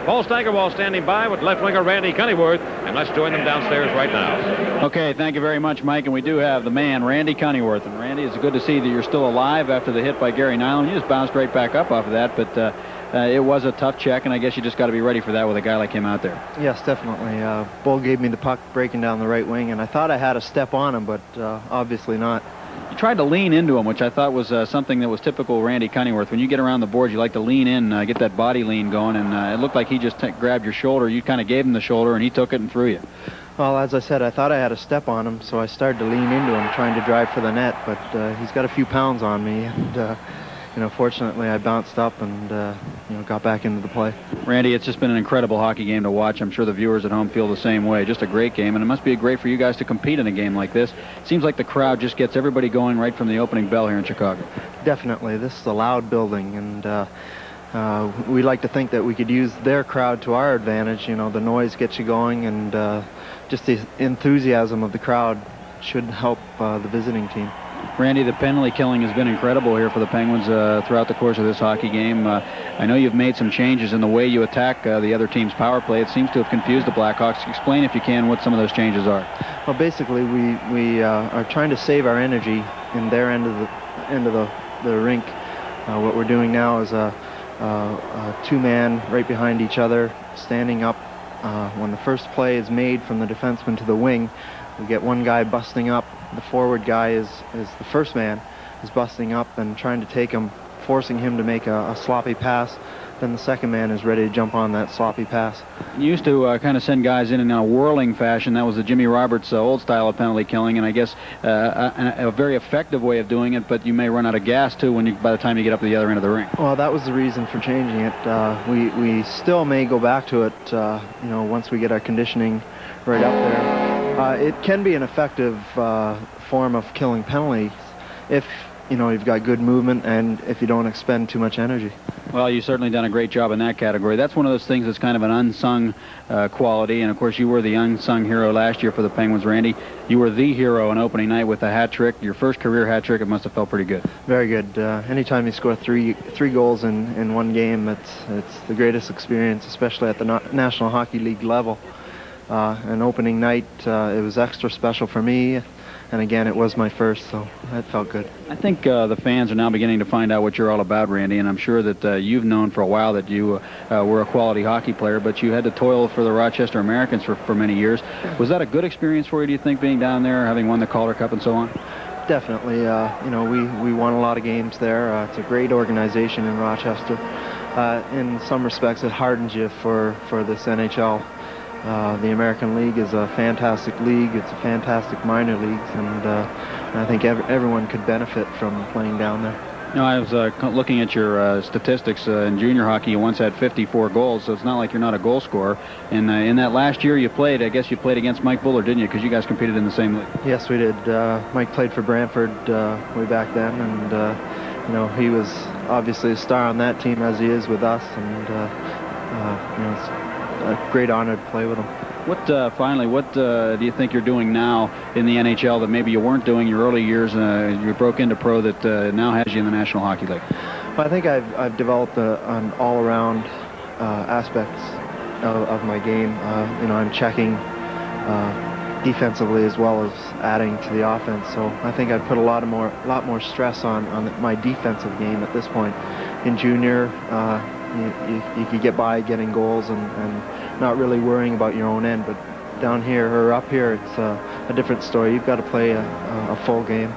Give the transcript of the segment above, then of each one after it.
Paul Steigerwald standing by with left winger Randy Cunneyworth, and let's join them downstairs right now. Okay, thank you very much, Mike. And we do have the man, Randy Cunneyworth. And Randy, it's good to see that you're still alive after the hit by Gary Nyland. You just bounced right back up off of that, but it was a tough check, and I guess you just got to be ready for that with a guy like him out there. Yes, definitely. Bull gave me the puck breaking down the right wing, and I thought I had a step on him, but obviously not. You tried to lean into him, which I thought was something that was typical Randy Cunneyworth. When you get around the boards, you like to lean in, get that body lean going, and it looked like he just grabbed your shoulder. You kind of gave him the shoulder, and he took it and threw you. Well, as I said, I thought I had a step on him, so I started to lean into him, trying to drive for the net, but he's got a few pounds on me, and fortunately I bounced up and got back into the play. Randy, it's just been an incredible hockey game to watch. I'm sure the viewers at home feel the same way. Just a great game, and it must be great for you guys to compete in a game like this. It seems like the crowd just gets everybody going right from the opening bell here in Chicago. Definitely. This is a loud building, and we like to think that we could use their crowd to our advantage. The noise gets you going, and just the enthusiasm of the crowd should help the visiting team. Randy, the penalty killing has been incredible here for the Penguins throughout the course of this hockey game. I know you've made some changes in the way you attack the other team's power play. It seems to have confused the Blackhawks. Explain, if you can, what some of those changes are. Well, basically, we are trying to save our energy in their end of the rink. What we're doing now is a two-man right behind each other, standing up. When the first play is made from the defenseman to the wing, we get one guy busting up. The forward guy is the first man, is busting up and trying to take him, forcing him to make a sloppy pass. Then the second man is ready to jump on that sloppy pass. You used to kind of send guys in a whirling fashion. That was the Jimmy Roberts old style of penalty killing, and I guess a very effective way of doing it, but you may run out of gas too by the time you get up to the other end of the rink. Well, that was the reason for changing it. We still may go back to it once we get our conditioning right up there. It can be an effective form of killing penalties if you've got good movement and if you don't expend too much energy. Well, you've certainly done a great job in that category. That's one of those things that's kind of an unsung quality, and of course you were the unsung hero last year for the Penguins, Randy. You were the hero on opening night with a hat trick, your first career hat trick. It must have felt pretty good. Very good. Anytime you score three goals in one game, it's the greatest experience, especially at the National Hockey League level. And opening night, it was extra special for me. And again, it was my first, so that felt good. I think the fans are now beginning to find out what you're all about, Randy, and I'm sure that you've known for a while that you were a quality hockey player, but you had to toil for the Rochester Americans for many years. Was that a good experience for you, do you think, being down there, having won the Calder Cup and so on? Definitely. We won a lot of games there. It's a great organization in Rochester. In some respects, it hardens you for this NHL. The American League is a fantastic league. It's a fantastic minor league, and I think everyone could benefit from playing down there. I was looking at your statistics in junior hockey. You once had 54 goals, so it's not like you're not a goal scorer. And in that last year you played, I guess you played against Mike Bullard, didn't you? Because you guys competed in the same league. Yes, we did. Mike played for Brantford way back then, and he was obviously a star on that team, as he is with us, and it's a great honor to play with him. Finally, what do you think you're doing now in the NHL that maybe you weren't doing your early years? You broke into pro that now has you in the National Hockey League. Well, I think I've developed an all-around aspects of my game. I'm checking defensively as well as adding to the offense. So I think I've put a lot more stress on my defensive game at this point. In junior, you could get by getting goals and not really worrying about your own end, but down here or up here, it's a different story. You've got to play a full game.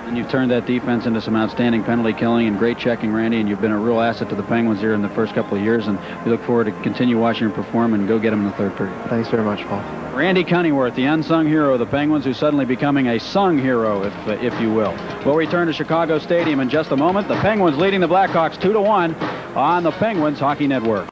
And you've turned that defense into some outstanding penalty killing and great checking, Randy, and you've been a real asset to the Penguins here in the first couple of years, and we look forward to continue watching you perform and go get them in the third period. Thanks very much, Paul. Randy Cunneyworth, the unsung hero of the Penguins, who's suddenly becoming a sung hero, if you will. We'll return to Chicago Stadium in just a moment. The Penguins leading the Blackhawks 2-1 on the Penguins Hockey Network.